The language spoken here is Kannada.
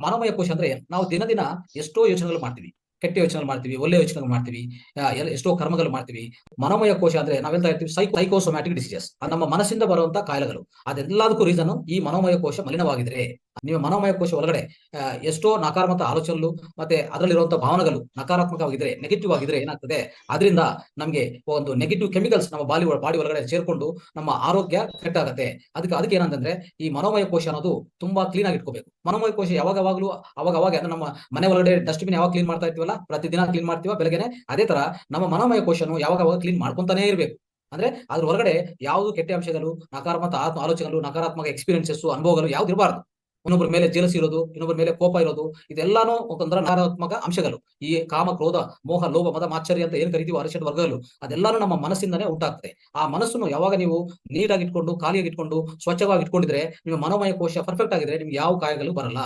ಮನೋಮಯ ಕೋಶ ಅಂದ್ರೆ ನಾವು ದಿನ ದಿನ ಎಷ್ಟೋ ಯೋಚನೆಗಳು ಮಾಡ್ತೀವಿ, ಕೆಟ್ಟ ಯೋಚನೆಗಳು ಮಾಡ್ತೀವಿ, ಒಳ್ಳೆ ಯೋಚನೆಗಳು ಮಾಡ್ತೀವಿ, ಎಷ್ಟೋ ಕರ್ಮಗಳು ಮಾಡ್ತೀವಿ. ಮನೋಮಯ ಕೋಶ ಅಂದ್ರೆ ನಾವೆಲ್ಲ ಇರ್ತೀವಿ ಸೈಕೋಸೊಮ್ಯಾಟಿಕ್ ಡಿಸೀಸಸ್, ನಮ್ಮ ಮನಸ್ಸಿಂದ ಬರುವಂತ ಕಾಯಿಲೆಗಳು. ಅದೆಲ್ಲದಕ್ಕೂ ರೀಸನ್ ಈ ಮನೋಮಯ ಕೋಶ ಮಲಿನವಾಗಿದ್ರೆ. ನಿಮ್ಮ ಮನೋಮಯ ಕೋಶ ಒಳಗಡೆ ಎಷ್ಟೋ ನಕಾರಾತ್ಮಕ ಆಲೋಚನೆಗಳು ಮತ್ತೆ ಅದರಲ್ಲಿರುವಂತಹ ಭಾವನೆಗಳು ನಕಾರಾತ್ಮಕವಾಗಿದ್ರೆ, ನೆಗೆಟಿವ್ ಆಗಿದ್ರೆ ಏನಾಗ್ತದೆ, ಅದರಿಂದ ನಮಗೆ ಒಂದು ನೆಗೆಟಿವ್ ಕೆಮಿಕಲ್ಸ್ ನಮ್ಮ ಬಾಡಿ ಒಳಗಡೆ ಸೇರ್ಕೊಂಡು ನಮ್ಮ ಆರೋಗ್ಯ ಕೆಟ್ಟ ಆಗುತ್ತೆ. ಅದಕ್ಕೆ ಏನಂತಂದ್ರೆ ಈ ಮನೋಮಯ ಕೋಶ ಅನ್ನೋದು ತುಂಬಾ ಕ್ಲೀನ್ ಆಗಿ ಇಟ್ಕೋಬೇಕು. ಮನೋಮಯ ಕೋಶ ಯಾವಾಗವಾಗ್ಲೂ ಅವಾಗ ಅಂದ್ರೆ ನಮ್ಮ ಮನೆ ಒಳಗಡೆ ಡಸ್ಟ್ಬಿನ್ ಯಾವಾಗ ಕ್ಲೀನ್ ಮಾಡ್ತಾ ಇರ್ತೀವಲ್ಲ, ಪ್ರತಿದಿನ ಕ್ಲೀನ್ ಮಾಡ್ತೀವ ಬೆಳಗ್ಗೆನೆ, ಅದೇ ತರ ನಮ್ಮ ಮನೋಮಯ ಕೋಶನು ಯಾವಾಗ ಕ್ಲೀನ್ ಮಾಡ್ಕೊಂತಾನೆ ಇರಬೇಕು. ಅಂದ್ರೆ ಅದ್ರ ಹೊರಗಡೆ ಯಾವುದು ಕೆಟ್ಟ ಅಂಶಗಳು, ನಕಾರಾತ್ಮಕ ಆಲೋಚನೆಗಳು, ನಕಾರಾತ್ಮಕ ಎಕ್ಸ್ಪೀರಿಯನ್ಸಸ್, ಅನುಭವಗಳು ಯಾವ್ದು ಇರಬಾರ್ದು. ಇನ್ನೊಬ್ಬರ ಮೇಲೆ ಜೆಲಸಿ ಇರೋದು, ಇನ್ನೊಬ್ಬರ ಮೇಲೆ ಕೋಪ ಇರೋದು, ಇದೆಲ್ಲಾನು ಒಂಥರ ನಕಾರಾತ್ಮಕ ಅಂಶಗಳು. ಈ ಕಾಮ, ಕ್ರೋಧ, ಮೋಹ, ಲೋಭ, ಮದ, ಮಾತ್ಸರ್ಯ ಅಂತ ಏನ್ ಕರಿತೀವಿ ಅರಿಷಡ್ ವರ್ಗಗಳು, ಅದೆಲ್ಲಾನು ನಮ್ಮ ಮನಸ್ಸಿಂದನೇ ಉಂಟಾಗ್ತದೆ. ಆ ಮನಸ್ಸನ್ನು ಯಾವಾಗ ನೀವು ನೀಟಾಗಿ ಇಟ್ಕೊಂಡು, ಖಾಲಿಯಾಗಿ ಇಟ್ಕೊಂಡು, ಸ್ವಚ್ಛವಾಗಿ ಇಟ್ಕೊಂಡಿದ್ರೆ, ನಿಮ್ಮ ಮನೋಮಯ ಕೋಶ ಪರ್ಫೆಕ್ಟ್ ಆಗಿದ್ರೆ ನಿಮ್ಗೆ ಯಾವ ಕಾಯಿಲೆಗಳು ಬರಲ್ಲ.